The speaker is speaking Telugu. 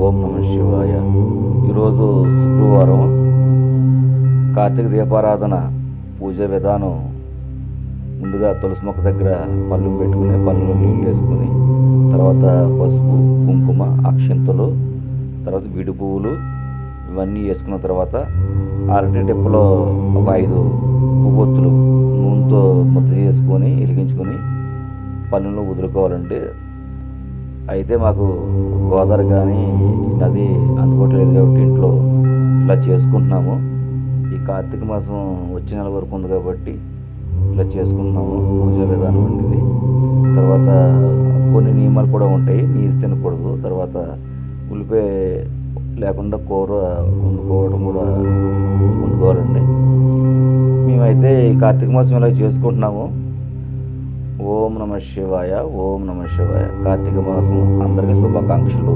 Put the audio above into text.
ఓం నమ శివాయ. ఈరోజు శుక్రవారం. కార్తీక దీపారాధన పూజ విధానం. ముందుగా తులసి మొక్క దగ్గర పళ్ళు పెట్టుకుని పళ్ళులో నీళ్ళు వేసుకుని తర్వాత పసుపు కుంకుమ అక్షంతలు తర్వాత విడి పువ్వులు ఇవన్నీ వేసుకున్న తర్వాత అరటి టిప్పులో ఒక 5 పువ్వొత్తులు నూనెతో ముద్ద చేసుకొని వెలిగించుకొని పళ్ళులో వదులుకోవాలండి. అయితే మాకు గోదావరి కానీ నది అందుకోవట్లేదు కాబట్టి ఇంట్లో ఇలా చేసుకుంటున్నాము. ఈ కార్తీక మాసం వచ్చే నెల వరకు ఉంది కాబట్టి ఇలా చేసుకుంటున్నాము. పూజ విధానం అనేది తర్వాత కొన్ని నియమాలు కూడా ఉంటాయి. నీరు తినకూడదు, తర్వాత ఉల్లిపాయ లేకుండా కూర వండుకోవాలండి. మేమైతే ఈ కార్తీక మాసం ఇలా చేసుకుంటున్నాము. ఓం నమ శివాయ. ఓం నమ శివాయ. కార్తీక మాసం అందరికీ శుభాకాంక్షలు.